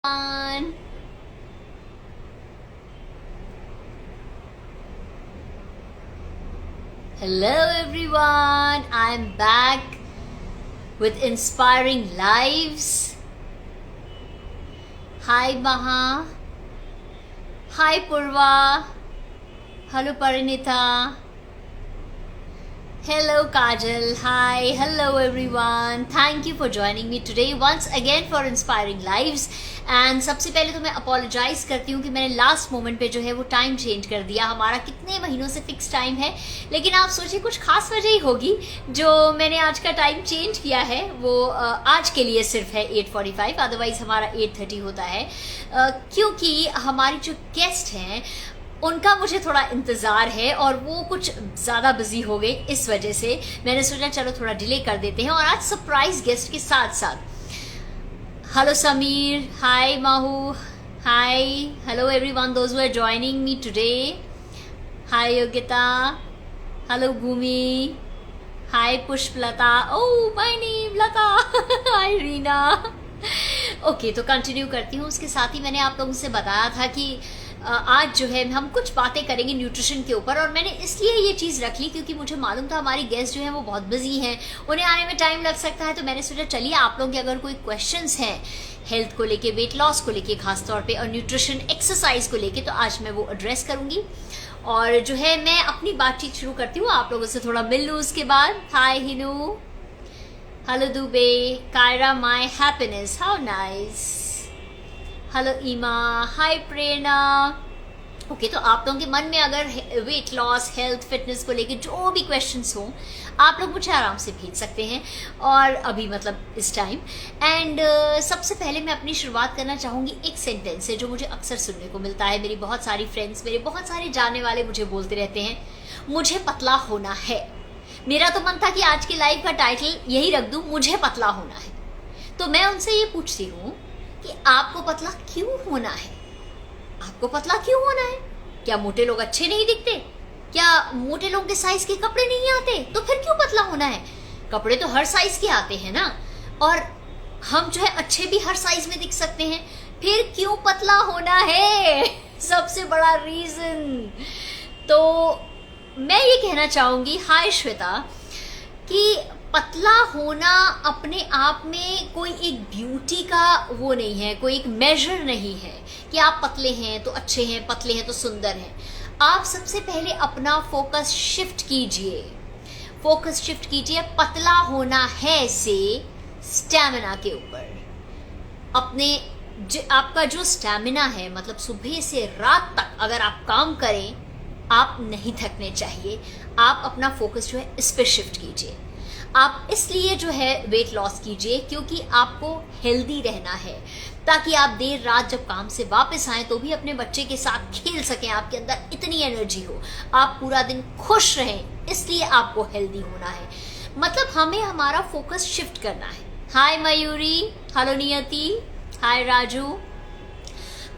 On. Hello everyone, I'm back with inspiring lives. Hi Maha, hi Purva, hello Parinita, hello Kajal, hi, hello everyone. Thank you for joining me today once again for inspiring lives. And सबसे पहले तो मैं apologise करती हूँ कि मैंने last moment पे जो है वो टाइम चेंज कर दिया. हमारा कितने महीनों से फिक्स टाइम है, लेकिन आप सोचिए कुछ खास वजह ही होगी जो मैंने आज का टाइम चेंज किया है. वो आज के लिए सिर्फ है 8:45, अदरवाइज हमारा 8:30 होता है. क्योंकि हमारी जो गेस्ट हैं उनका मुझे थोड़ा इंतज़ार है और वो कुछ ज़्यादा बिजी हो गए. इस वजह से मैंने सोचा चलो थोड़ा डिले कर देते हैं. और आज सरप्राइज गेस्ट के साथ साथ hello Samir, hi Mahu, hi, hello everyone those who are joining me today. Hi Yogita, hello Bhumi, hi Pushplata, oh my name Lata, hi Reena. Okay तो कंटिन्यू करती हूँ. उसके साथ ही मैंने आप लोगों से बताया था कि आज जो है हम कुछ बातें करेंगे न्यूट्रिशन के ऊपर. और मैंने इसलिए ये चीज़ रख ली क्योंकि मुझे मालूम था हमारी गेस्ट जो है वो बहुत बिजी हैं, उन्हें आने में टाइम लग सकता है. तो मैंने सोचा चलिए आप लोगों के अगर कोई क्वेश्चंस हैं हेल्थ को लेके, वेट लॉस को लेके खास तौर पे, और न्यूट्रिशन एक्सरसाइज को लेके, तो आज मैं वो एड्रेस करूँगी. और जो है मैं अपनी बातचीत शुरू करती हूँ, आप लोगों से थोड़ा मिल लूँ उसके बाद. Hi Hinu, hello Dubey, Kaira my happiness, how nice, hello Ima, hi Prerna. Okay तो आप लोगों के मन में अगर वेट लॉस, हेल्थ, फिटनेस को लेके जो भी क्वेश्चंस हों आप लोग मुझे आराम से भेज सकते हैं, और अभी मतलब इस टाइम. एंड सबसे पहले मैं अपनी शुरुआत करना चाहूँगी एक सेंटेंस से जो मुझे अक्सर सुनने को मिलता है. मेरी बहुत सारी फ्रेंड्स, मेरे बहुत सारे जानने वाले मुझे बोलते रहते हैं मुझे पतला होना है. मेरा तो मन था कि आज की लाइव का टाइटल यही रख दूँ, मुझे पतला होना है. तो मैं उनसे ये पूछती हूँ कि आपको पतला क्यों होना है? आपको पतला क्यों होना है? क्या मोटे लोग अच्छे नहीं दिखते? क्या मोटे लोगों के साइज के कपड़े नहीं आते? तो फिर क्यों पतला होना है? कपड़े तो हर साइज के आते हैं ना, और हम जो है अच्छे भी हर साइज में दिख सकते हैं. फिर क्यों पतला होना है? सबसे बड़ा रीजन. तो मैं ये कहना चाहूंगी, हाय श्वेता, कि पतला होना अपने आप में कोई एक ब्यूटी का वो नहीं है, कोई एक मेजर नहीं है कि आप पतले हैं तो अच्छे हैं, पतले हैं तो सुंदर हैं. आप सबसे पहले अपना फोकस शिफ्ट कीजिए. फोकस शिफ्ट कीजिए पतला होना है से स्टैमिना के ऊपर. अपने आपका जो स्टैमिना है, मतलब सुबह से रात तक अगर आप काम करें आप नहीं थकने चाहिए. आप अपना फोकस जो है इस पर शिफ्ट कीजिए. आप इसलिए जो है वेट लॉस कीजिए क्योंकि आपको हेल्दी रहना है, ताकि आप देर रात जब काम से वापस आएं तो भी अपने बच्चे के साथ खेल सकें, आपके अंदर इतनी एनर्जी हो, आप पूरा दिन खुश रहें. इसलिए आपको हेल्दी होना है. मतलब हमें हमारा फोकस शिफ्ट करना है. हाय मयूरी, हेलो नियति, हाय राजू.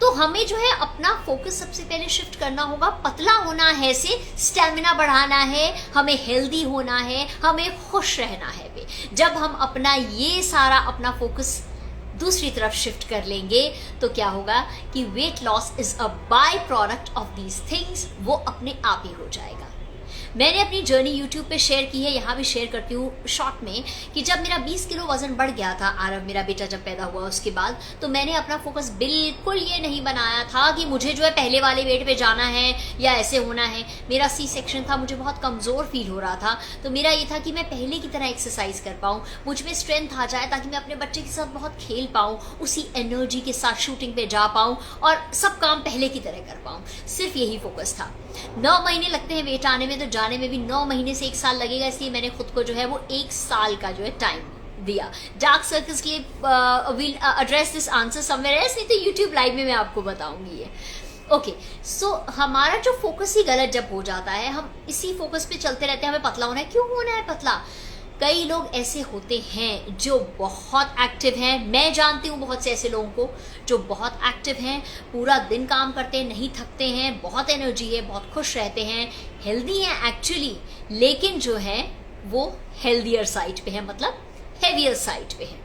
तो हमें जो है अपना फोकस सबसे पहले शिफ्ट करना होगा. पतला होना है से स्टैमिना बढ़ाना है, हमें हेल्दी होना है, हमें खुश रहना है. जब हम अपना ये सारा अपना फोकस दूसरी तरफ शिफ्ट कर लेंगे तो क्या होगा कि weight loss is a by product of these things. वो अपने आप ही हो जाएगा. मैंने अपनी जर्नी यूट्यूब पे शेयर की है, यहाँ भी शेयर करती हूँ शॉर्ट में, कि जब मेरा 20 किलो वजन बढ़ गया था, आरव मेरा बेटा जब पैदा हुआ उसके बाद, तो मैंने अपना फोकस बिल्कुल ये नहीं बनाया था कि मुझे जो है पहले वाले वेट पे जाना है या ऐसे होना है. मेरा सी सेक्शन था, मुझे बहुत कमज़ोर फील हो रहा था, तो मेरा ये था कि मैं पहले की तरह एक्सरसाइज कर पाऊँ, मुझ में स्ट्रेंथ आ जाए, ताकि मैं अपने बच्चे के साथ बहुत खेल पाऊँ, उसी एनर्जी के साथ शूटिंग पे जा पाऊँ और सब काम पहले की तरह कर पाऊँ. सिर्फ यही फोकस था. 9 महीने लगते हैं वेट आने में, तो जाने में भी 9 महीने से 1 साल लगेगा. इसलिए मैंने खुद को जो है वो 1 साल का जो है टाइम दिया. डार्क सर्कल्स के लिए will address this answer somewhere else, नहीं तो यूट्यूब लाइव में मैं आपको बताऊंगी ये. ओके सो हमारा जो फोकस ही गलत जब हो जाता है, हम इसी फोकस पे चलते रहते हैं, हमें पतला होना है. क्यों होना है पतला? कई लोग ऐसे होते हैं जो बहुत एक्टिव हैं. मैं जानती हूँ बहुत से ऐसे लोगों को जो बहुत एक्टिव हैं, पूरा दिन काम करते हैं, नहीं थकते हैं, बहुत एनर्जी है, बहुत खुश रहते हैं, हेल्दी हैं एक्चुअली, लेकिन जो है वो हेल्दियर साइड पे है, मतलब हेवियर साइड पे है.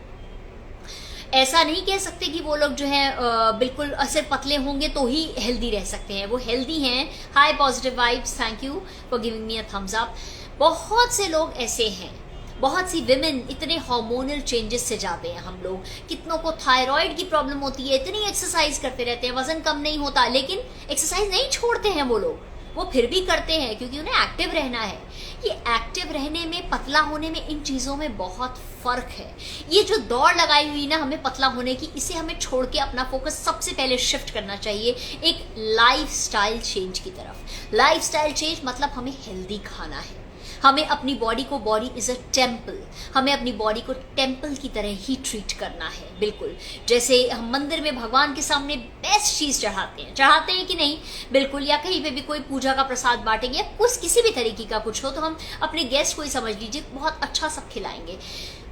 ऐसा नहीं कह सकते कि वो लोग जो है बिल्कुल सिर्फ पतले होंगे तो ही हेल्दी रह सकते हैं, वो हेल्दी हैं। High positive vibes, thank you for giving me a thumbs up. बहुत से लोग ऐसे हैं, बहुत सी विमेन इतने हार्मोनल चेंजेस से जाते हैं हम लोग, कितनों को थायराइड की प्रॉब्लम होती है, इतनी एक्सरसाइज करते रहते हैं, वजन कम नहीं होता, लेकिन एक्सरसाइज नहीं छोड़ते हैं वो लोग, वो फिर भी करते हैं क्योंकि उन्हें एक्टिव रहना है। ये एक्टिव रहने में, पतला होने में, इन चीज़ों में बहुत फर्क है। ये जो दौड़ लगाई हुई ना हमें पतला होने की, इसे हमें छोड़ के अपना फोकस सबसे पहले शिफ्ट करना चाहिए एक लाइफस्टाइल चेंज की तरफ। लाइफस्टाइल चेंज मतलब हमें हेल्दी खाना है, हमें अपनी बॉडी को, बॉडी इज अ टेम्पल, हमें अपनी बॉडी को टेम्पल की तरह ही ट्रीट करना है। बिल्कुल जैसे हम मंदिर में भगवान के सामने बेस्ट चीज चढ़ाते हैं कि नहीं, बिल्कुल, या कहीं पे भी कोई पूजा का प्रसाद बांटेंगे या कुछ किसी भी तरीके का कुछ हो तो हम अपने गेस्ट को ही समझ लीजिए बहुत अच्छा सब खिलाएंगे।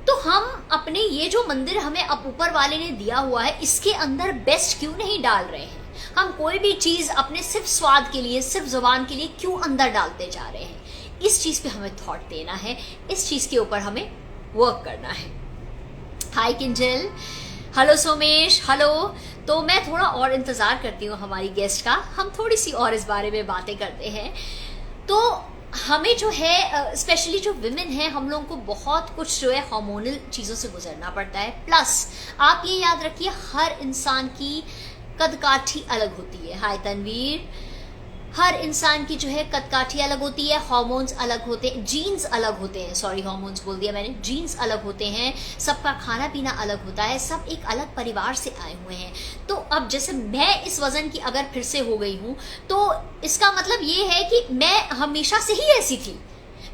तो हम अपने ये जो मंदिर हमें अब ऊपर वाले ने दिया हुआ है, इसके अंदर बेस्ट क्यों नहीं डाल रहे हैं? हम कोई भी चीज अपने सिर्फ स्वाद के लिए, सिर्फ जुबान के लिए क्यों अंदर डालते जा रहे हैं? इस चीज पे हमें थॉट देना है, इस चीज के ऊपर हमें वर्क करना है। हाय किंजल, हेलो सोमेश, हेलो। तो मैं थोड़ा और इंतजार करती हूँ हमारी गेस्ट का, हम थोड़ी सी और इस बारे में बातें करते हैं। तो हमें जो है स्पेशली जो विमेन है, हम लोगों को बहुत कुछ जो है हार्मोनल चीज़ों से गुजरना पड़ता है। प्लस आप ये याद रखिए, हर इंसान की कदकाठी अलग होती है। हाय तनवीर, हर इंसान की जो है कदकाठी अलग होती है, हार्मोन्स अलग होते हैं, जीन्स अलग होते हैं, सॉरी हार्मोन्स बोल दिया मैंने, जीन्स अलग होते हैं, सबका खाना पीना अलग होता है, सब एक अलग परिवार से आए हुए हैं। तो अब जैसे मैं इस वजन की अगर फिर से हो गई हूँ तो इसका मतलब ये है कि मैं हमेशा से ही ऐसी थी।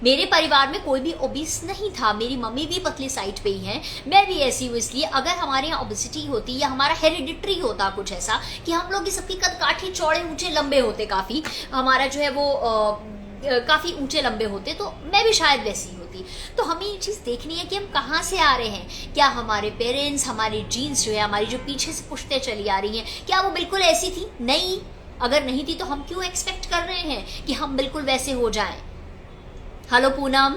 मेरे परिवार में कोई भी ओबीस नहीं था, मेरी मम्मी भी पतली साइड पे ही हैं, मैं भी ऐसी हूँ। इसलिए अगर हमारे यहाँ ओबेसिटी होती या हमारा हेरिडिटरी होता कुछ ऐसा कि हम लोग की सबकी कद काठी चौड़े ऊंचे लंबे होते, काफ़ी हमारा जो है वो काफ़ी ऊंचे लंबे होते, तो मैं भी शायद वैसी होती। तो हमें ये चीज़ देखनी है कि हम कहाँ से आ रहे हैं। क्या हमारे पेरेंट्स, हमारी जीन्स जो है, हमारी जो पीछे से पुश्तें चली आ रही हैं, क्या वो बिल्कुल ऐसी थी? नहीं। अगर नहीं थी तो हम क्यों एक्सपेक्ट कर रहे हैं कि हम बिल्कुल वैसे हो जाएं? हेलो पूनम,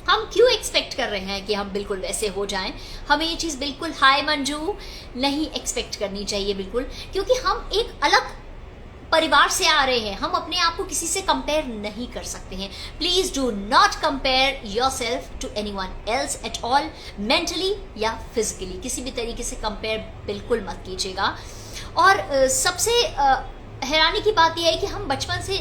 हम क्यों एक्सपेक्ट कर रहे हैं कि हम बिल्कुल वैसे हो जाएं? हमें ये चीज़ बिल्कुल, हाय मंजू, नहीं एक्सपेक्ट करनी चाहिए बिल्कुल, क्योंकि हम एक अलग परिवार से आ रहे हैं। हम अपने आप को किसी से कंपेयर नहीं कर सकते हैं। Please do not compare yourself to anyone else at all, mentally या फिजिकली, किसी भी तरीके से कंपेयर बिल्कुल मत कीजिएगा। और सबसे हैरानी की बात यह है कि हम बचपन से,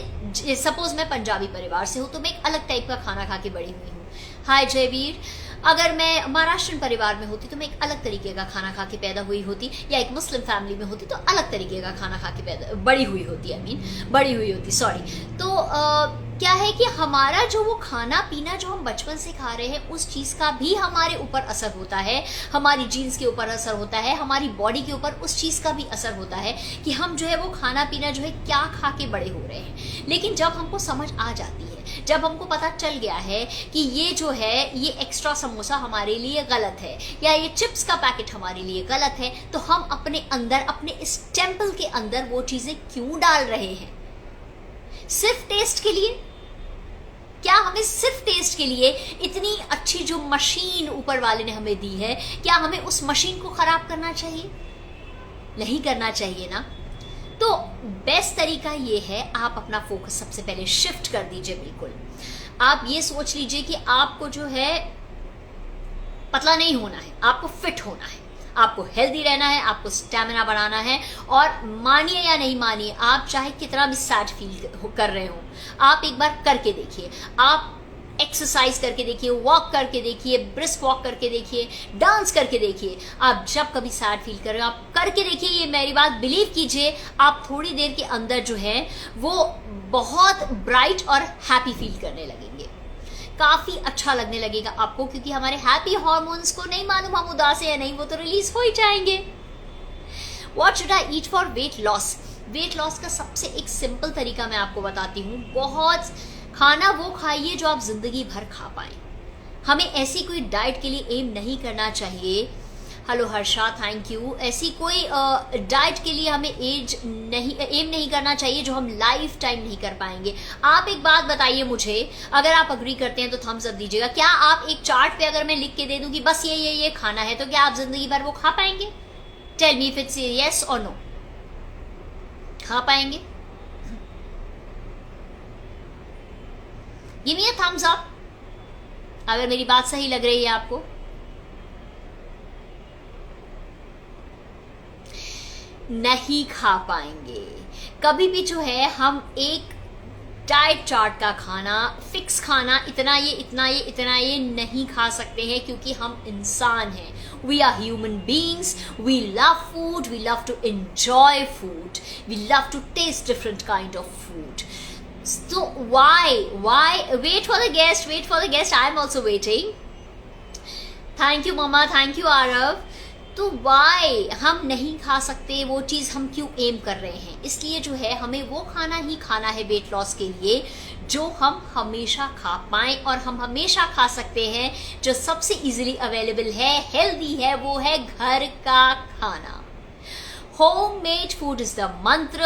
सपोज मैं पंजाबी परिवार से हूँ तो मैं एक अलग टाइप का खाना खा के बड़ी हुई हूँ। हाय जयवीर, अगर मैं महाराष्ट्रन परिवार में होती तो मैं एक अलग तरीके का खाना खा के पैदा हुई होती, या एक मुस्लिम फैमिली में होती तो अलग तरीके का खाना खा के बड़ी हुई होती, बड़ी हुई होती, सॉरी। तो क्या है कि हमारा जो वो खाना पीना जो हम बचपन से खा रहे हैं, उस चीज़ का भी हमारे ऊपर असर होता है, हमारी जीन्स के ऊपर असर होता है, हमारी बॉडी के ऊपर उस चीज़ का भी असर होता है कि हम जो है वो खाना पीना जो है क्या खा के बड़े हो रहे हैं। लेकिन जब हमको समझ आ जाती है, जब हमको पता चल गया है कि ये जो है ये एक्स्ट्रा समोसा हमारे लिए गलत है या ये चिप्स का पैकेट हमारे लिए गलत है, तो हम अपने अंदर, अपने इस टेम्पल के अंदर वो चीज़ें क्यों डाल रहे हैं? सिर्फ टेस्ट के लिए? क्या हमें सिर्फ टेस्ट के लिए इतनी अच्छी जो मशीन ऊपर वाले ने हमें दी है, क्या हमें उस मशीन को खराब करना चाहिए? नहीं करना चाहिए ना। तो बेस्ट तरीका ये है, आप अपना फोकस सबसे पहले शिफ्ट कर दीजिए। बिल्कुल आप ये सोच लीजिए कि आपको जो है पतला नहीं होना है, आपको फिट होना है, आपको हेल्दी रहना है, आपको स्टैमिना बढ़ाना है। और मानिए या नहीं मानिए, आप चाहे कितना भी सैड फील कर रहे हो, आप एक बार करके देखिए। आप एक्सरसाइज करके देखिए, वॉक करके देखिए, ब्रिस्क वॉक करके देखिए, डांस करके देखिए। आप जब कभी सैड फील कर रहे हो, आप करके देखिए। ये मेरी बात बिलीव कीजिए, आप थोड़ी देर के अंदर जो है वो बहुत ब्राइट और हैप्पी फील करने लगेंगे, काफ़ी अच्छा लगने लगेगा आपको, क्योंकि हमारे हैप्पी हार्मोन्स को नहीं मालूम हम उदास है या नहीं, वो तो रिलीज हो ही जाएंगे। What should I eat for weight loss? Weight loss का सबसे एक सिंपल तरीका मैं आपको बताती हूँ। बहुत खाना वो खाइए जो आप जिंदगी भर खा पाए। हमें ऐसी कोई डाइट के लिए एम नहीं करना चाहिए। Hello Harsha, thank you. ऐसी कोई डाइट के लिए हमें एज नहीं, एम नहीं करना चाहिए जो हम लाइफ टाइम नहीं कर पाएंगे। आप एक बात बताइए मुझे, अगर आप अग्री करते हैं तो थम्स अप दीजिएगा। क्या आप एक चार्ट पे अगर मैं लिख के दे दूं कि बस ये खाना है, तो क्या आप जिंदगी भर वो खा पाएंगे? Tell me if it's yes और नो। खा पाएंगे? Give me a thumbs up अगर मेरी बात सही लग रही है आपको। नहीं खा पाएंगे। कभी भी जो है हम एक डाइट चार्ट का खाना, फिक्स खाना, इतना ये इतना ये इतना ये नहीं खा सकते हैं, क्योंकि हम इंसान हैं। We are human beings, we love food, we love to enjoy food, we love to taste different kind of food. So why wait for the guest, I am also waiting. Thank you mama, thank you Aarav. तो Y हम नहीं खा सकते वो चीज़, हम क्यों M कर रहे हैं? इसलिए जो है हमें वो खाना ही खाना है वेट लॉस के लिए जो हम हमेशा खा पाएं, और हम हमेशा खा सकते हैं जो सबसे इजीली अवेलेबल है, हेल्दी है, वो है घर का खाना। Home made food is the मंत्र।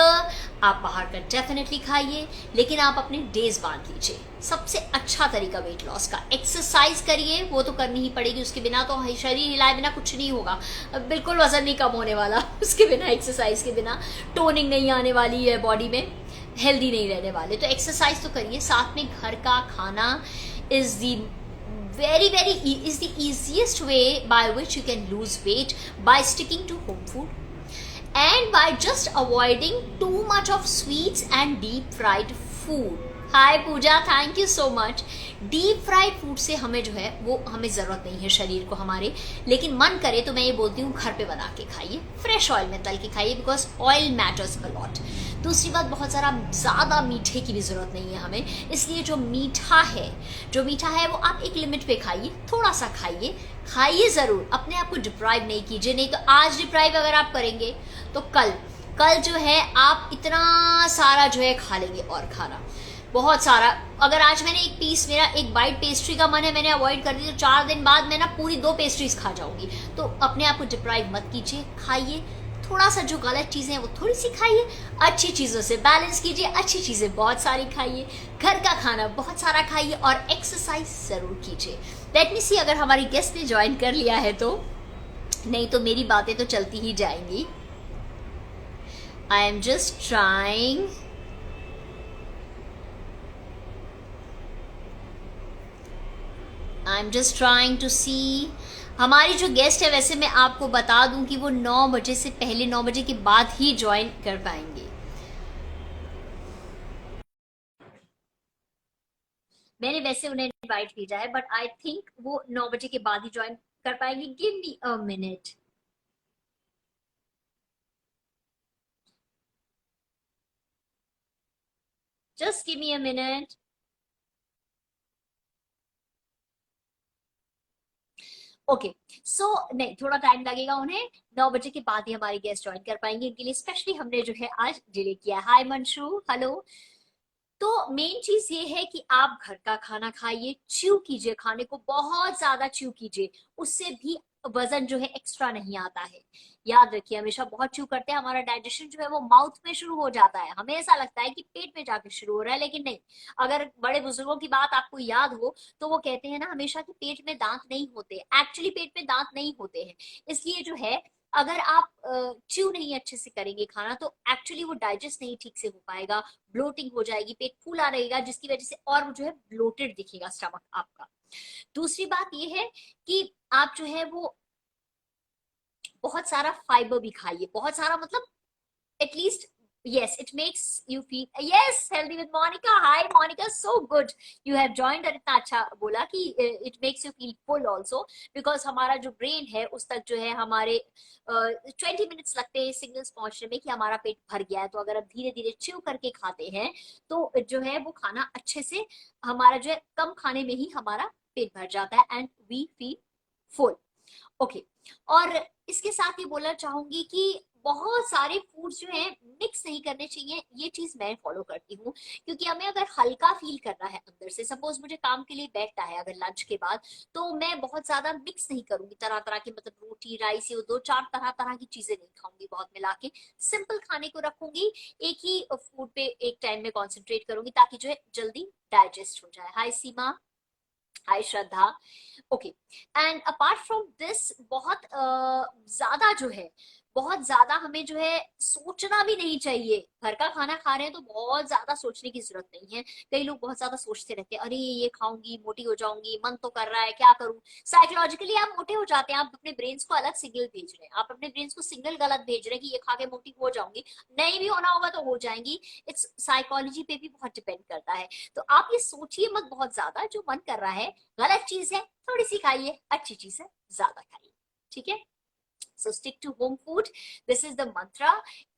आप बाहर का डेफिनेटली खाइए, लेकिन आप अपने डेज बांध लीजिए। सबसे अच्छा तरीका वेट लॉस का, एक्सरसाइज करिए, वो तो करनी ही पड़ेगी, उसके बिना तो शरीर हिलाए बिना कुछ नहीं होगा। बिल्कुल वजन नहीं कम होने वाला उसके बिना, एक्सरसाइज के बिना टोनिंग नहीं आने वाली है बॉडी में, हेल्दी नहीं रहने वाले। तो एक्सरसाइज तो करिए, साथ में घर का खाना is the easiest way by which you can lose weight by sticking to home food and by just avoiding too much of sweets and deep fried food. Hi Pooja, thank you so much. Deep fried food से हमें जो है वो हमें ज़रूरत नहीं है शरीर को हमारे, लेकिन मन करे तो मैं ये बोलती हूँ घर पे बना के खाइए, फ्रेश ऑयल में तल के खाइए, because oil matters a lot. दूसरी बात, बहुत ज़्यादा मीठे की भी ज़रूरत नहीं है हमें, इसलिए जो मीठा है वो आप एक लिमिट पे खाइए, थोड़ा सा खाइए ज़रूर, अपने आप को डिप्राइव नहीं कीजिए। नहीं तो आज डिप्राइव अगर आप करेंगे तो कल जो है आप इतना सारा जो है खा लेंगे, और खाना बहुत सारा। अगर आज मैंने एक पीस, मेरा एक बाइट पेस्ट्री का मन है, मैंने अवॉइड कर दी, तो 4 दिन बाद मैं ना पूरी 2 पेस्ट्रीज खा जाऊंगी। तो अपने आप को डिप्राइव मत कीजिए, खाइए थोड़ा सा, जो गलत चीज़ें हैं वो थोड़ी सी खाइए, अच्छी चीज़ों से बैलेंस कीजिए, अच्छी चीज़ें बहुत सारी खाइए, घर का खाना बहुत सारा खाइए, और एक्सरसाइज ज़रूर कीजिए। लेट मी सी अगर हमारी गेस्ट ने ज्वाइन कर लिया है तो, नहीं तो मेरी बातें तो चलती ही जाएंगी। I am just trying. To see हमारी जो गेस्ट है, वैसे मैं आपको बता दूं कि वो 9 बजे से पहले, 9 बजे के बाद ही ज्वाइन कर पाएंगे। मैंने वैसे उन्हें इनवाइट भेजा है, बट आई थिंक वो 9 बजे के बाद ही ज्वाइन कर पाएंगे। Give me a minute. Just give me a minute. Okay, so नहीं, थोड़ा टाइम लगेगा उन्हें, 9 बजे के बाद ही हमारी गेस्ट ज्वाइन कर पाएंगे। इनके लिए स्पेशली हमने जो है आज डिले किया। हाय मंशु, हेलो। तो मेन चीज ये है कि आप घर का खाना खाइए, च्यू कीजिए, खाने को बहुत ज्यादा च्यू कीजिए, उससे भी वजन जो है एक्स्ट्रा नहीं आता है। याद रखिए, हमेशा बहुत च्यू करते हैं, हमारा डाइजेशन जो है वो माउथ में शुरू हो जाता है, हमें ऐसा लगता है कि पेट में जाके शुरू हो रहा है, लेकिन नहीं। अगर बड़े बुजुर्गों की बात आपको याद हो तो वो कहते हैं ना हमेशा कि पेट में दांत नहीं होते, एक्चुअली पेट में दांत नहीं होते हैं। इसलिए जो है अगर आप च्यू नहीं अच्छे से करेंगे खाना, तो एक्चुअली वो डाइजेस्ट नहीं ठीक से हो पाएगा, ब्लोटिंग हो जाएगी, पेट फूला रहेगा, जिसकी वजह से और जो है ब्लोटेड दिखेगा स्टमक आपका। दूसरी बात ये है कि आप जो है वो बहुत सारा फाइबर भी खाइए, बहुत सारा मतलब at least, yes, it makes you feel, yes, healthy with Monica. Hi Monica, so good you have joined। और इतना अच्छा बोला कि it makes you feel full also, because हमारा जो ब्रेन है उस तक जो है हमारे 20 मिनट्स लगते हैं सिग्नल्स पहुंचने में कि हमारा पेट भर गया है। तो अगर आप धीरे धीरे च्यू करके खाते हैं तो जो है वो खाना अच्छे से, हमारा जो है कम खाने में ही हमारा पेट भर जाता है, and we feel full. Okay, और इसके साथ ये बोलना चाहूंगी कि बहुत सारे फूड्स जो हैं मिक्स नहीं करने चाहिए, ये चीज मैं फॉलो करती हूँ। क्योंकि हमें अगर हल्का फील करना है अंदर से, सपोज मुझे काम के लिए बैठना है अगर लंच के बाद, तो मैं बहुत ज्यादा मिक्स नहीं करूंगी तरह तरह की, मतलब रोटी राइस, ये दो चार तरह तरह की चीजें नहीं खाऊंगी बहुत मिला के, सिंपल खाने को रखूंगी, एक ही फूड पे एक टाइम में कॉन्सेंट्रेट करूंगी, ताकि जो है जल्दी डाइजेस्ट हो जाए। Hi Seema, hi Shraddha. Okay, and apart from this, बहुत ज्यादा जो है, बहुत ज्यादा हमें जो है सोचना भी नहीं चाहिए। घर का खाना खा रहे हैं तो बहुत ज्यादा सोचने की जरूरत नहीं है। कई लोग बहुत ज्यादा सोचते रहते हैं, अरे ये खाऊंगी मोटी हो जाऊंगी, मन तो कर रहा है क्या करूं। साइकोलॉजिकली आप मोटे हो जाते हैं, आप अपने ब्रेन को अलग सिग्नल भेज रहे हैं, आप अपने ब्रेन को सिग्नल गलत भेज रहे हैं कि ये खा के मोटी हो जाऊंगी, नहीं भी होना होगा तो हो जाएंगी। इट्स साइकोलॉजी पे भी बहुत डिपेंड करता है। तो आप ये सोचिए मत बहुत ज्यादा, जो मन कर रहा है, गलत चीज है थोड़ी सी खाइए, अच्छी चीज है ज्यादा खाइए, ठीक है। So stick to home food. This is the mantra.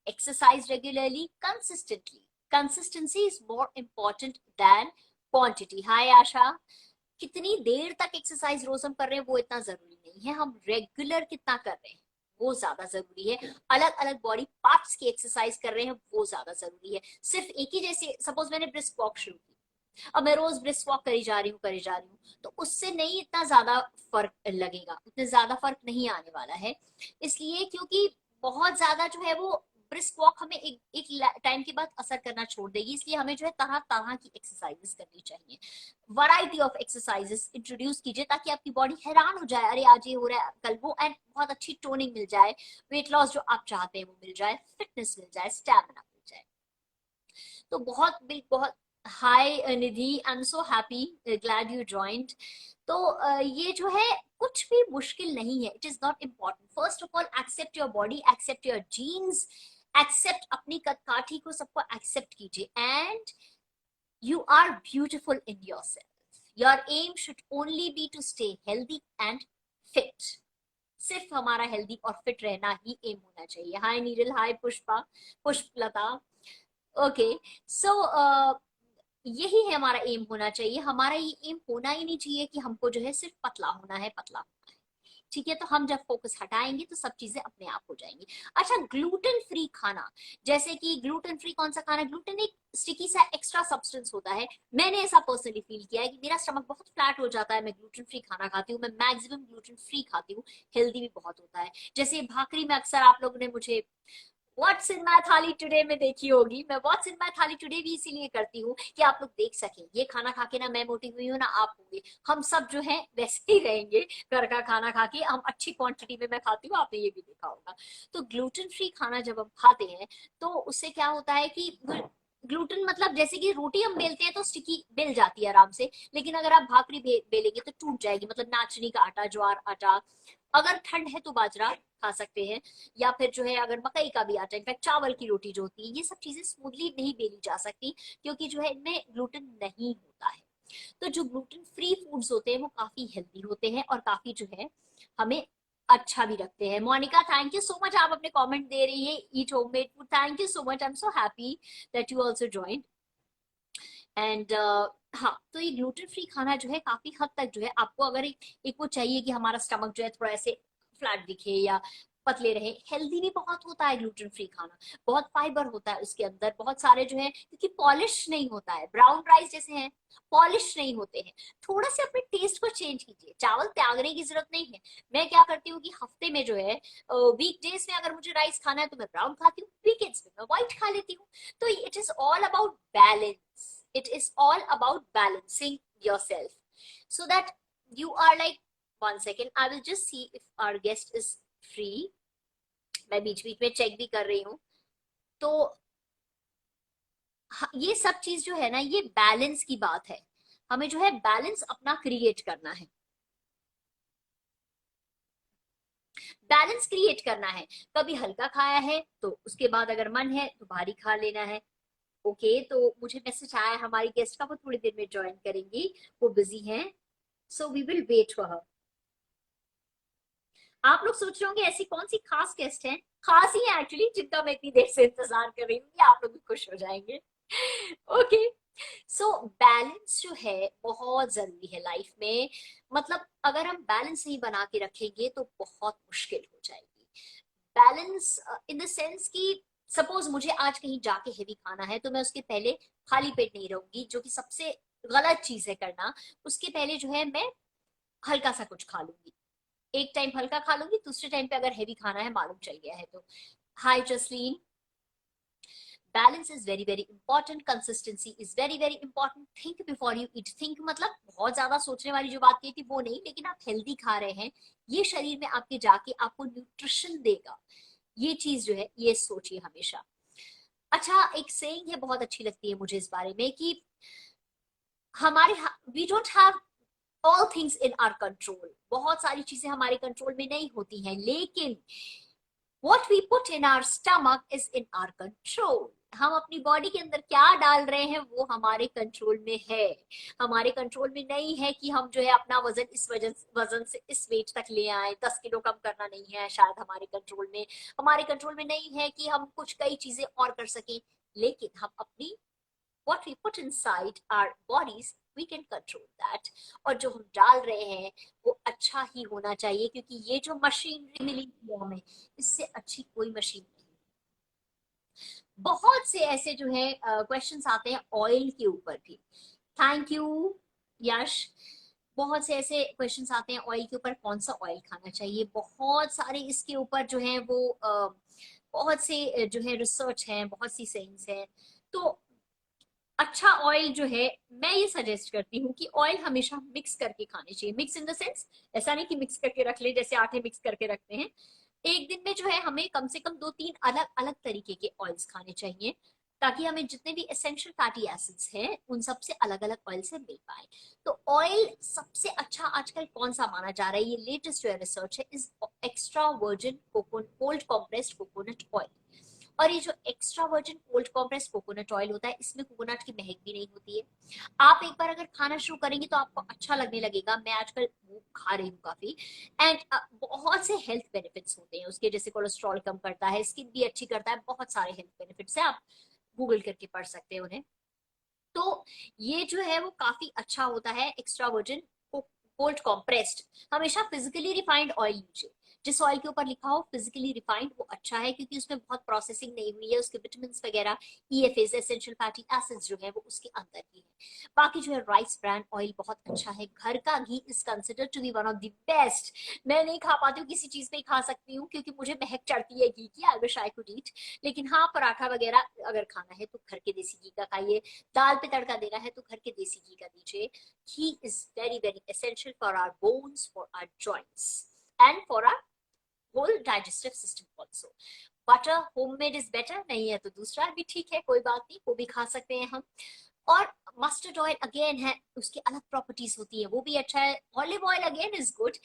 Exercise regularly, consistently. Consistency is more important than quantity. Hi आशा, कितनी देर तक एक्सरसाइज रोज हम कर रहे हैं वो इतना जरूरी नहीं है, हम रेगुलर कितना कर रहे हैं वो ज्यादा जरूरी है। अलग अलग बॉडी पार्ट्स की एक्सरसाइज कर रहे हैं वो ज्यादा जरूरी है। सिर्फ एक ही, जैसे सपोज मैंने ब्रिस्क वॉक शुरू की, अब मैं रोज ब्रिस्क वॉक करी जा रही हूँ, तो उससे नहीं इतना ज्यादा फर्क लगेगा, उतना ज्यादा फर्क नहीं आने वाला है। इसलिए क्योंकि बहुत ज्यादा जो है वो ब्रिस्क वॉक हमें एक टाइम के बाद असर करना छोड़ देगी। इसलिए हमें जो है तरह तरह की एक्सरसाइजेस करनी चाहिए, वैरायटी ऑफ एक्सरसाइजेस इंट्रोड्यूस कीजिए, ताकि आपकी बॉडी हैरान हो जाए, अरे आज ये हो रहा है कल वो, एंड बहुत अच्छी टोनिंग मिल जाए, वेट लॉस जो आप चाहते हैं वो मिल जाए, फिटनेस मिल जाए, स्टैमिना मिल जाए। तो बहुत hi Nidhi, I am so happy, glad you joined. तो ये जो है कुछ भी मुश्किल नहीं है, it is not important. First of all accept your body, accept your genes, accept अपनी कदकाठी को, सबको एक्सेप्ट कीजिए, and you are beautiful in yourself. Your aim should only be to stay healthy and fit. सिर्फ हमारा healthy और fit रहना ही M होना चाहिए। हाय नीरल, हाय पुष्पा, पुष्पलता। ओके, सो यही है हमारा एम होना चाहिए। हमारा ये एम होना ही नहीं चाहिए कि हमको जो है सिर्फ पतला होना है, पतला होना है, ठीक है। तो हम जब फोकस हटाएंगे तो सब चीजें अपने आप हो जाएंगी। अच्छा, ग्लूटेन फ्री खाना, जैसे कि ग्लूटेन फ्री कौन सा खाना, ग्लूटेन एक स्टिकी सा एक्स्ट्रा सब्सटेंस होता है। मैंने ऐसा पर्सनली फील किया है कि मेरा स्टमक बहुत फ्लैट हो जाता है, मैं ग्लूटेन फ्री खाना खाती हूँ, मैं मैक्सिमम ग्लूटेन फ्री खाती हूँ, हेल्दी भी बहुत होता है। जैसे भाकरी में अक्सर आप लोगों ने मुझे व्हाट्स इन माय थाली टुडे में देखी होगी, मैं व्हाट्स इन माय थाली टुडे भी इसीलिए करती हूँ कि आप लोग देख सकें, ये खाना खा के ना मैं मोटी हुई हूँ ना आप होंगे, हम सब जो है वैसे ही रहेंगे। घर का खाना खा के हम अच्छी क्वांटिटी में मैं खाती हूँ, आपने ये भी देखा होगा। तो ग्लूटेन फ्री खाना जब हम खाते हैं तो उससे क्या होता है कि ग्लूटेन मतलब जैसे कि रोटी हम बेलते हैं तो स्टिकी बेल जाती है आराम से, लेकिन अगर आप भाकरी बेलेंगे तो टूट जाएगी। मतलब नाचनी का आटा, ज्वार आटा, अगर ठंड है तो बाजरा खा सकते हैं, या फिर जो है अगर मकई का भी आटा, इनफैक्ट चावल की रोटी जो होती है, ये सब चीजें स्मूथली नहीं बेली जा सकती, क्योंकि जो है इनमें ग्लूटेन नहीं होता है। तो जो ग्लूटेन फ्री फूड्स होते हैं वो काफी हेल्दी होते हैं और काफी जो है हमें अच्छा भी रखते हैं। Monica, thank you so much, आप अपने कमेंट दे रही है, eat homemade food, thank you so much, I am so happy that you also joined. And हाँ, तो ये ग्लूटेन फ्री खाना जो है काफी हद तक जो है आपको, अगर एक वो चाहिए कि हमारा स्टमक जो है थोड़ा ऐसे फ्लैट दिखे या पतले रहे, हेल्दी भी बहुत होता है ग्लूटेन फ्री खाना, बहुत फाइबर होता है उसके अंदर, बहुत सारे जो है, क्योंकि पॉलिश नहीं होता है, ब्राउन राइस जैसे हैं पॉलिश नहीं होते हैं। थोड़ा सा अपने टेस्ट को चेंज कीजिए, चावल त्यागने की जरूरत नहीं है। मैं क्या करती हूँ कि हफ्ते में जो है वीक डेज में अगर मुझे राइस खाना है तो मैं ब्राउन खाती हूँ, वीकेंड्स में मैं व्हाइट खा लेती हूँ। तो it is all about balance, it is all about balancing yourself so that you are like, one second, I will just see if our guest is free। मैं बीच बीच में चेक भी कर रही हूँ। तो ये सब चीज जो है ना, ये बैलेंस की बात है, हमें जो है बैलेंस अपना क्रिएट करना है, बैलेंस क्रिएट करना है। कभी हल्का खाया है तो उसके बाद अगर मन है तो भारी खा लेना है। ओके, तो मुझे मैसेज आया हमारी गेस्ट का, वो थोड़ी देर में ज्वाइन करेंगी, वो बिजी हैं, so we will wait for her. आप लोग सोच रहे होंगे ऐसी कौन सी खास गेस्ट है, खास ही है एक्चुअली, जिनका मैं इतनी देर से इंतजार कर रही हूँ, आप लोग भी खुश हो जाएंगे। ओके, सो बैलेंस जो है बहुत जरूरी है लाइफ में। मतलब अगर हम बैलेंस नहीं बना के रखेंगे तो बहुत मुश्किल हो जाएगी। बैलेंस इन द सेंस कि सपोज मुझे आज कहीं जाके हेवी खाना है तो मैं उसके पहले खाली पेट नहीं रहूंगी, जो कि सबसे गलत चीज है करना। उसके पहले जो है मैं हल्का सा कुछ खा लूंगी, एक टाइम हल्का खा लूंगी, दूसरे टाइम पे अगर हेवी खाना है मालूम चल गया है तो। Hi Jasleen, balance is very very important, consistency is very very important, think before you eat. Think मतलब बहुत ज्यादा सोचने वाली जो बात की थी वो नहीं, लेकिन आप हेल्दी खा रहे हैं, ये शरीर में आपके जाके आपको न्यूट्रिशन देगा, ये चीज जो है ये सोचिए हमेशा। अच्छा, एक सेइंग है बहुत अच्छी लगती है मुझे इस बारे में कि हमारे we don't have all things in our control, बहुत सारी चीजें हमारे कंट्रोल में नहीं होती हैं, लेकिन what we put in our stomach is in our control। हम अपनी बॉडी के अंदर क्या डाल रहे हैं वो हमारे कंट्रोल में है, हमारे कंट्रोल में नहीं है कि हम जो है अपना वजन इस वजन से इस वेट तक ले आए, 10 किलो कम करना नहीं है शायद हमारे कंट्रोल में, हमारे कंट्रोल में नहीं है कि हम कुछ कई चीजें और कर सकें, लेकिन हम अपनी what we put inside our bodies we can control that। और जो हम डाल रहे हैं वो अच्छा ही होना चाहिए, क्योंकि ये जो मशीनरी मिली है हमें, इससे अच्छी कोई मशीन नहीं। बहुत से ऐसे जो है क्वेश्चंस आते हैं ऑयल के ऊपर भी। थैंक यू यश। बहुत से ऐसे क्वेश्चंस आते हैं ऑयल के ऊपर, कौन सा ऑयल खाना चाहिए, बहुत सारे इसके ऊपर जो है वो बहुत से जो है रिसर्च है, बहुत सी सेइंग्स है। तो अच्छा ऑयल जो है, मैं ये सजेस्ट करती हूँ कि ऑयल हमेशा मिक्स करके खाने चाहिए। मिक्स इन द सेंस, ऐसा नहीं कि मिक्स करके रख ले जैसे आटे मिक्स करके रखते हैं। एक दिन में जो है हमें कम से कम 2-3 अलग अलग तरीके के ऑयल्स खाने चाहिए, ताकि हमें जितने भी एसेंशियल फैटी एसिड्स हैं उन सबसे अलग अलग ऑयल से मिल पाए। तो ऑयल सबसे अच्छा आजकल कौन सा माना जा रहा है, ये लेटेस्ट जो रिसर्च है, is extra virgin cold compressed coconut oil. और ये जो extra virgin cold compressed coconut oil होता है, इसमें कोकोनट की महक भी नहीं होती है। आप एक बार अगर खाना शुरू करेंगे तो आपको अच्छा लगने लगेगा, मैं आजकल वो खा रही हूँ काफी। एंड बहुत से हेल्थ बेनिफिट्स होते हैं उसके, जैसे कोलेस्ट्रॉल कम करता है, स्किन भी अच्छी करता है, बहुत सारे हेल्थ बेनिफिट्स है, आप गूगल करके पढ़ सकते हैं उन्हें। तो ये जो है वो काफी अच्छा होता है एक्स्ट्रा वर्जिन कोल्ड कॉम्प्रेस्ड। हमेशा फिजिकली रिफाइंड ऑयल लीजिए, जिस ऑयल के ऊपर लिखा हो फिजिकली रिफाइंड वो अच्छा है, क्योंकि उसमें बहुत प्रोसेसिंग नहीं हुई है, उसके विटामिन वगैरह ईएफएस एसेंशियल फैटी एसिड्स जो है वो उसके अंदर ही है। बाकी जो है राइस ब्रांड ऑयल बहुत अच्छा है, घर का ghee is considered to be one of the best. मैं नहीं खा पाती हूँ, किसी चीज में ही खा सकती हूँ क्योंकि मुझे महक चढ़ती है घी की, आई विश आई कुड ईट। लेकिन हाँ, पराठा वगैरह अगर खाना है तो घर के देसी घी का खाइए, दाल पे तड़का देना है तो घर के देसी घी का दीजिए। Ghee is very very essential for our bones, for our joints and for our whole digestive system also. Butter homemade is better, नहीं है तो दूसरा भी ठीक है, कोई बात नहीं, वो भी खा सकते हैं हम। और मस्टर्ड ऑयल अगेन है, उसकी अलग प्रॉपर्टीज होती है, वो भी अच्छा है। Olive oil again is good.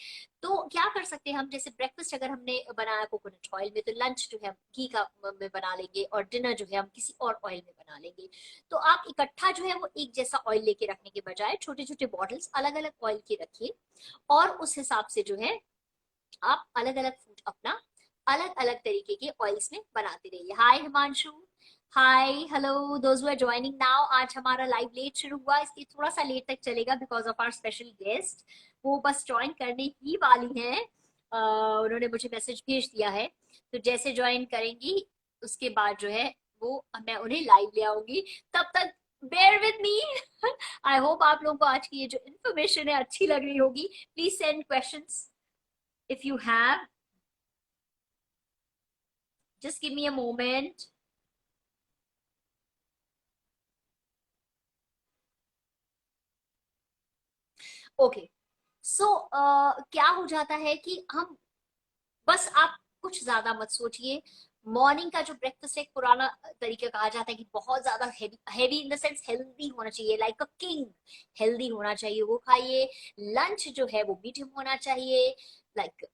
तो क्या कर सकते हैं हम, जैसे ब्रेकफास्ट अगर हमने बनाया कोकोनट ऑयल में, तो लंच जो है हम घी का में बना लेंगे, और डिनर जो है हम किसी और ऑयल में बना लेंगे। तो आप इकट्ठा जो है वो एक जैसा ऑयल लेके रखने के बजाय छोटे छोटे बॉटल्स अलग अलग ऑयल के रखिए, और उस हिसाब से जो है आप अलग अलग फूड अपना अलग अलग तरीके के ऑयल्स में बनाते रहिए। Hi Himanshu, hi hello those who are joining now. आज हमारा लाइव लेट शुरू हुआ, इसलिए थोड़ा सा लेट तक चलेगा because of our special guest, वो बस ज्वाइन करने ही वाली हैं। उन्होंने मुझे मैसेज भेज दिया है, तो जैसे ज्वाइन करेंगी उसके बाद जो है वो मैं उन्हें लाइव ले आऊंगी। तब तक bear with me. I hope आप लोगों को आज की ये जो इन्फॉर्मेशन है अच्छी लग रही होगी। Please send questions if you have, just give me a moment। Okay, so क्या हो जाता है कि हम बस, आप कुछ ज्यादा मत सोचिए। मॉर्निंग का जो ब्रेकफास्ट है, एक पुराना तरीका कहा जाता है कि बहुत ज्यादा heavy, heavy in the sense healthy होना चाहिए, लाइक अ किंग हेल्दी होना चाहिए, वो खाइए। लंच जो है वो मीडियम होना चाहिए, लाइक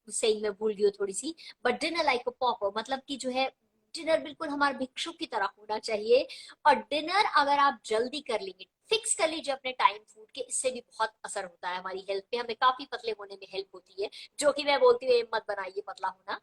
सही में भूल गई हूँ थोड़ी सी, but dinner like a pauper, मतलब कि जो है डिनर बिल्कुल हमारे भिक्षुक की तरह होना चाहिए। और डिनर अगर आप जल्दी कर लेंगे, फिक्स कर लीजिए अपने टाइम फूड के, इससे भी बहुत असर होता है हमारी हेल्थ पे, हमें काफी पतले होने में हेल्प होती है, जो कि मैं बोलती हूँ मत बनाइए पतला होना,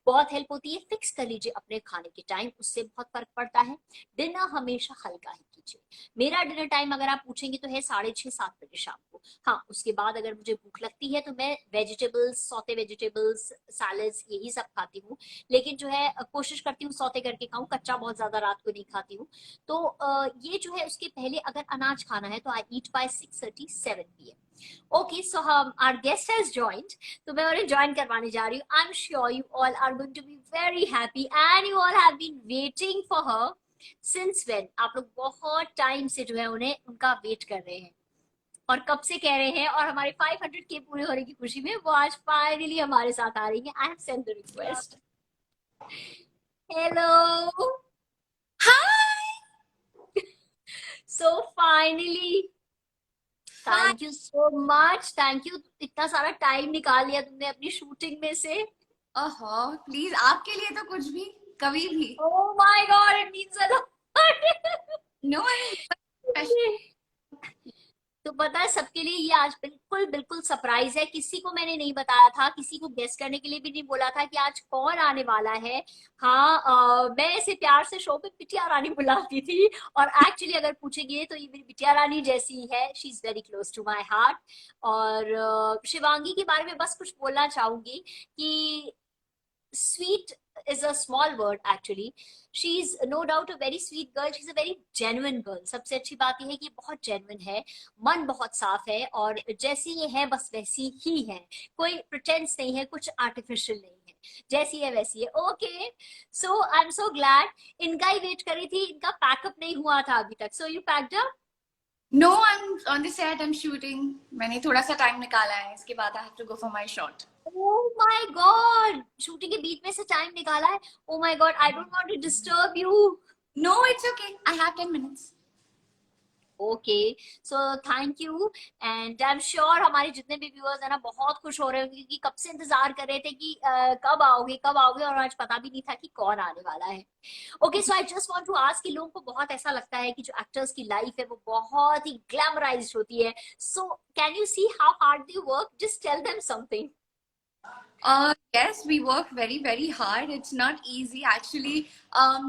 बहुत हेल्प होती है। फिक्स कर लीजिए अपने खाने के टाइम, उससे बहुत फर्क पड़ता है। डिनर हमेशा हल्का ही कीजिए। मेरा डिनर टाइम अगर आप पूछेंगे तो है 6:30-7 बजे शाम को। हाँ, उसके बाद अगर मुझे भूख लगती है तो मैं वेजिटेबल्स, सौते वेजिटेबल्स, सैलड्स, यही सब खाती हूँ। लेकिन जो है कोशिश करती हूँ सौते करके खाऊं, कच्चा बहुत ज्यादा रात को नहीं खाती हूँ। तो ये जो है उसके पहले अगर अनाज खाना है तो आई ईट बाय 6:37 PM। ओके, सो हम आवर गेस्ट हैज जॉइंड, तो मैं उन्हें ज्वाइन करवाने जा रही हूँ। I am sure you all are going to be very happy and you all have been waiting for her since when. आप लोग बहुत टाइम से जो है उन्हें उनका वेट कर रहे हैं और कब से कह रहे हैं, और हमारे 500K पूरे होने की खुशी में वो आज फाइनली हमारे साथ आ रही है। I have send the request. Hello. So finally हाँ। Thank you so much, thank you, इतना सारा टाइम निकाल लिया तुमने अपनी शूटिंग में से। ओहो, प्लीज, आपके लिए तो कुछ भी, कभी भी। Oh my god, it means a lot. No, I mean special. तो पता है सबके लिए ये आज बिल्कुल बिल्कुल सरप्राइज है, किसी को मैंने नहीं बताया था, किसी को गेस करने के लिए भी नहीं बोला था कि आज कौन आने वाला है। हाँ, मैं ऐसे प्यार से शो पे बिटिया रानी बुलाती थी, और एक्चुअली अगर पूछेंगे तो ये मेरी बिटिया रानी जैसी है, she is very close to my heart. और शिवांगी के बारे में बस कुछ बोलना चाहूंगी कि sweet is a small word actually. She's no doubt a very sweet girl. She's a very genuine girl. सबसे अच्छी बात यह है कि ये बहुत genuine है, मन बहुत साफ है, और जैसी ये है बस वैसी ही है। कोई प्रिटेंस नहीं है, कुछ आर्टिफिशियल नहीं है, जैसी है वैसी है। Okay, so I am so glad. इनका ही वेट करी थी, इनका पैकअप नहीं हुआ था अभी तक। So you packed up? No, I am on the set, I am shooting. मैंने थोड़ा सा टाइम निकाला है, इसके बाद I have to go for my shot. Oh my god, shooting के बीच में से टाइम निकाला है? Oh my god, I don't want to disturb you. No, it's okay, I have 10 minutes। Okay, so thank you. And I am sure हमारे जितने भी viewers है ना बहुत खुश हो रहे होंगे, क्योंकि कब से इंतजार कर रहे थे कि कब आओगे कब आओगे, और आज पता भी नहीं था कि कौन आने वाला है। Okay, so I just want to ask कि लोगों को बहुत ऐसा लगता है कि जो एक्टर्स की लाइफ है वो बहुत ही ग्लैमराइज्ड होती है। So can you see how hard they work? Just tell them something. Yes, we work very very hard. It's not easy actually.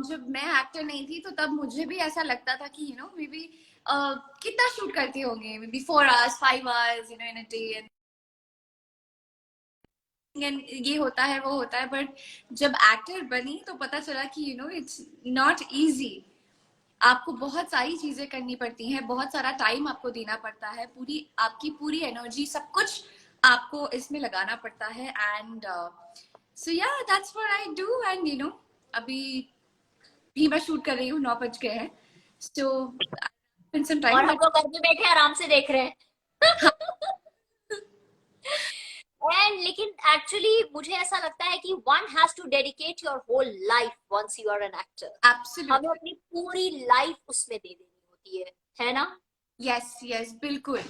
जब मैं एक्टर नहीं थी तो तब मुझे भी ऐसा लगता था कि मे बी कितना शूट करते होंगे, may be 4 hours 5 hours in a day, ये होता है वो होता है। बट जब एक्टर बनी तो पता चला कि इट्स नॉट इजी। आपको बहुत सारी चीजें करनी पड़ती हैं, बहुत सारा टाइम आपको देना पड़ता है, आपकी पूरी एनर्जी, सब कुछ आपको इसमें लगाना पड़ता है। एंड सो या that's what I do. And अभी भी मैं शूट कर रही हूँ, 9 बज गए हैं। सो सम और टाइम हम बट लोग घर में बैठे आराम से देख रहे हैं। एंड लेकिन एक्चुअली मुझे ऐसा लगता है कि one has to dedicate your whole life once you are an actor. हमें एब्सोल्युटली। अपनी पूरी लाइफ उसमें दे देनी होती है ना? यस यस, बिल्कुल।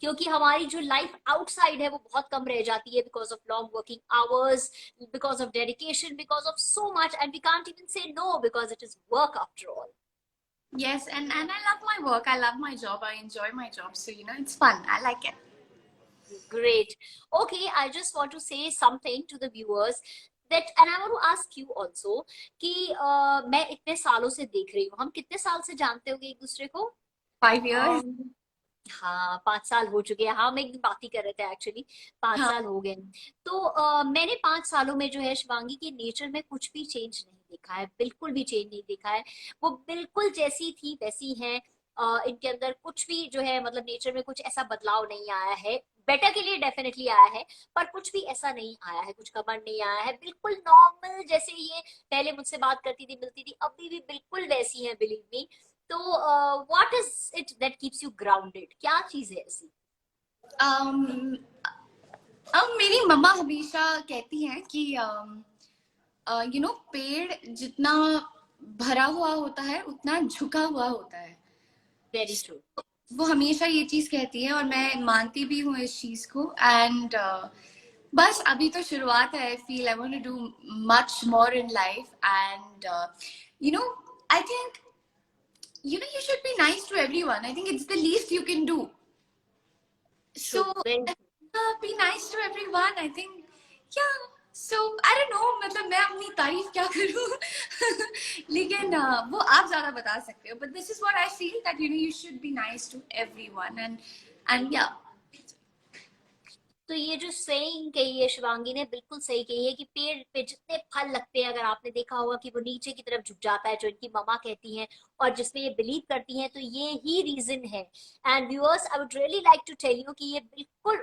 क्योंकि हमारी जो लाइफ आउटसाइड है वो बहुत कम रह जाती है, because of long working hours, because of dedication, because of so much, and we can't even say no because it is work after all. Yes, and I love my work. I love my job. I enjoy my job. So it's fun. I like it. Great. Okay, I just want to say something to the viewers that, and I want to ask you also कि मैं इतने सालों से देख रही हूँ, हम कितने साल से जानते होंगे एक दूसरे को? 5 years. हाँ, 5 साल हो चुके हैं। हाँ, हम एक दिन बात ही कर रहे थे एक्चुअली, पांच हाँ। साल हो गए। तो मैंने 5 सालों में जो है शिवांगी के नेचर में कुछ भी चेंज नहीं देखा है, बिल्कुल भी चेंज नहीं देखा है। वो बिल्कुल जैसी थी वैसी है। इनके अंदर कुछ भी जो है मतलब नेचर में कुछ ऐसा बदलाव नहीं आया है। बेटर के लिए डेफिनेटली आया है, पर कुछ भी ऐसा नहीं आया है, कुछ घमंड नहीं आया है, बिल्कुल नॉर्मल जैसे ये पहले मुझसे बात करती थी, मिलती थी, अभी भी बिल्कुल वैसी है, बिलीव मी। तो what is it that keeps you grounded? क्या चीज है ऐसी? um, अब मेरी मम्मा हमेशा कहती हैं कि पेड़ जितना भरा हुआ होता है उतना झुका हुआ होता है। Very true. वो हमेशा ये चीज कहती है और मैं मानती भी हूँ इस चीज को। एंड बस अभी तो शुरुआत है। I feel I want to do much more in life. And you know I think you know, you should be nice to everyone. I think it's the least you can do. So True, very true. be nice to everyone. I think, yeah. So I don't know. मतलब मैं अपनी तारीफ क्या करूँ? लेकिन वो आप ज़्यादा बता सकते हो. But this is what I feel, that you know, you should be nice to everyone, and yeah. तो ये जो सेइंग कही है शिवांगी ने, बिल्कुल सही कही है कि पेड़ पे जितने फल लगते हैं, अगर आपने देखा होगा कि वो नीचे की तरफ झुक जाता है, जो इनकी ममा कहती हैं और जिसमें ये बिलीव करती हैं, तो ये ही रीजन है. And viewers, I would really like to tell you कि ये बिल्कुल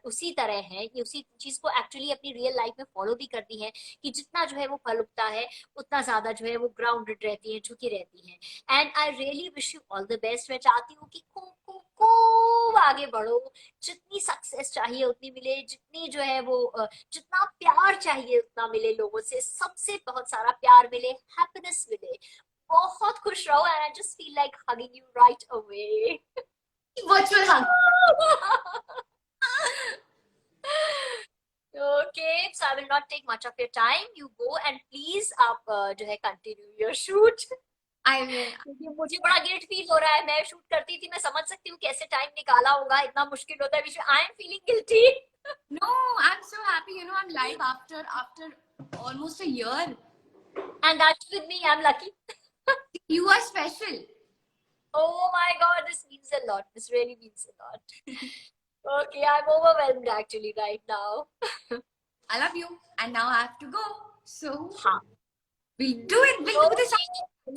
उसी तरह है, ये उसी चीज को एक्चुअली अपनी रियल लाइफ में फॉलो भी करती हैं कि जितना जो है वो फल उगता है, उतना ज्यादा जो है वो ग्राउंडेड रहती है, झुकी रहती है. And I really wish you all the best. मैं चाहती हूँ कि खूब आगे बढ़ो, जितनी सक्सेस चाहिए उतनी मिले, जितनी जो है वो जितना प्यार चाहिए उतना मिले, लोगों से सबसे बहुत सारा प्यार मिले, हैप्पीनेस मिले, बहुत खुश रहो. And I just feel like hugging you right away. Virtual hug. Okay, so I will not take much of your time. You go and please आप जो है continue your shoot. I will. क्योंकि मुझे बड़ा गिल्ट फील हो रहा है. मैं शूट करती थी, मैं समझ सकती हूँ कैसे टाइम निकाला होगा, इतना मुश्किल होता है बीच में. I am feeling guilty. No, I'm so happy. You know, I'm live after almost a year. And that's with me. I'm lucky. You are special. Oh my God, this means a lot. This really means a lot. Okay, I'm overwhelmed actually right now. I love you, and now I have to go. So हाँ. we'll do it. We'll do this.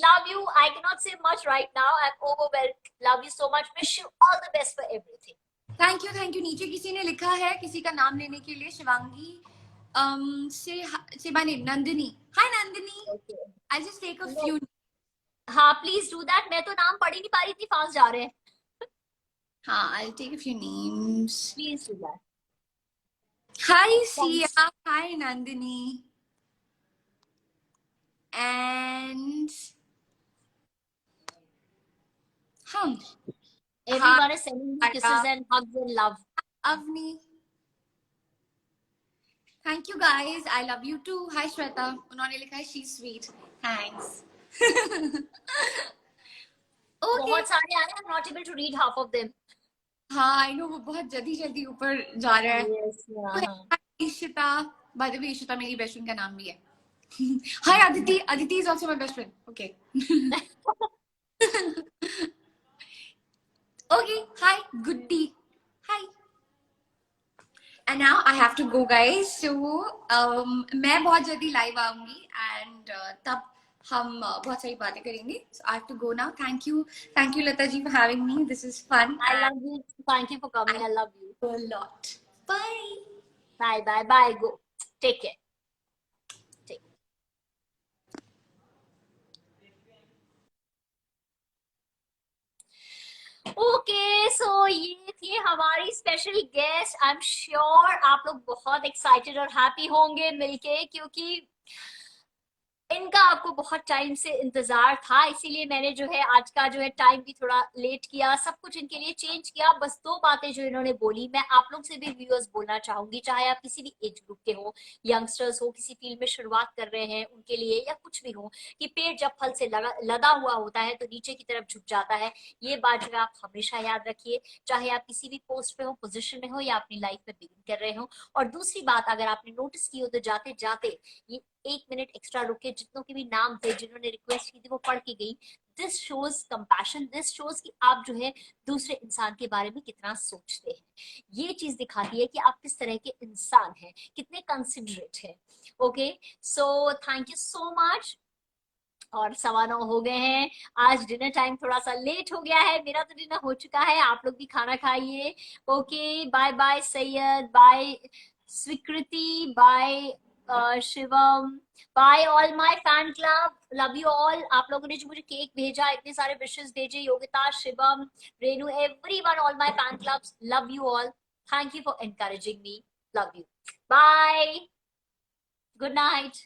Love you. I cannot say much right now. I'm overwhelmed. Love you so much. Wish you all the best for everything. Thank you, thank you. नीचे किसी ने लिखा है किसी का नाम लेने के लिए. Shivangi say my name. Nandini. Hi Nandini. Okay. I'll just take a few. हाँ, please do that. मैं तो नाम पढ़ ही नहीं पा रही, इतनी फास्ट जा रहे हैं. हाँ, I'll take a few names. Please do that. Hi Sia. Hi Nandini. And Everyone is sending me kisses and hugs and love. Avni. Thank you guys. I love you too. Hi Shweta. उन्होंने लिखा है she's sweet. Thanks. Okay. बहुत सारे आए हैं. I'm not able to read half of them. हाँ, I know, वो बहुत जल्दी ऊपर जा रहा है. Yes, yeah. Ishita. By the way, ईशिता मेरी बेस्ट फ्रेंड का नाम भी है. Hi Aditi. Aditi is also my best friend. Okay. Okay. Hi Goody. Hi. And now I have to go, guys. So मैं बहुत जल्दी लाइव आऊंगी and तब हम बहुत सारी बातें करेंगे. So I have to go now. Thank you Lata ji for having me. This is fun. I love you. Thank you for coming. I love you a lot. Bye. Bye. Go. Take care. Okay, so ये थी हमारी special guest. I am sure आप लोग बहुत excited और happy होंगे मिलके, क्योंकि इनका आपको बहुत टाइम से इंतजार था, इसीलिए मैंने जो है आज का जो है टाइम भी थोड़ा लेट किया, सब कुछ इनके लिए चेंज किया. बस 2 बातें जो इन्होंने बोली मैं आप लोग से भी व्यूअर्स बोलना चाहूंगी, चाहे आप किसी भी एज ग्रुप के हो, यंगस्टर्स हो, किसी फील्ड में शुरुआत कर रहे हैं उनके लिए, या कुछ भी हो, कि पेड़ जब फल से लदा हुआ होता है तो नीचे की तरफ झुक जाता है. ये बात जो है आप हमेशा याद रखिए, चाहे आप किसी भी पोस्ट पे हो, पोजिशन में हो, या अपनी लाइफ में बिगिन कर रहे हो. और दूसरी बात, अगर आपने नोटिस की हो तो जाते जाते ये 1 मिनट एक्स्ट्रा रुके, जितनों के भी नाम थे जिन्होंने रिक्वेस्ट की थी वो पढ़ के गई. This shows compassion, this shows कि आप जो है दूसरे इंसान के बारे में कितना सोचते हैं. ये चीज दिखाती है कि आप किस तरह के इंसान हैं, कितने कंसिडरेट हैं. Okay, so thank you so much. और 9:15 हो गए हैं. आज डिनर टाइम थोड़ा सा लेट हो गया है, मेरा तो डिनर हो चुका है, आप लोग भी खाना खाइए. Okay, bye bye Syed, bye Swikriti, bye Shivam, bye all my fan club. Love you all. आप लोगों ने जो मुझे केक भेजा, इतने सारे विशेस भेजे, Yogita, Shivam, Renu, everyone, all my fan clubs, love you all. Thank you for encouraging me. Love you. Bye. Good night.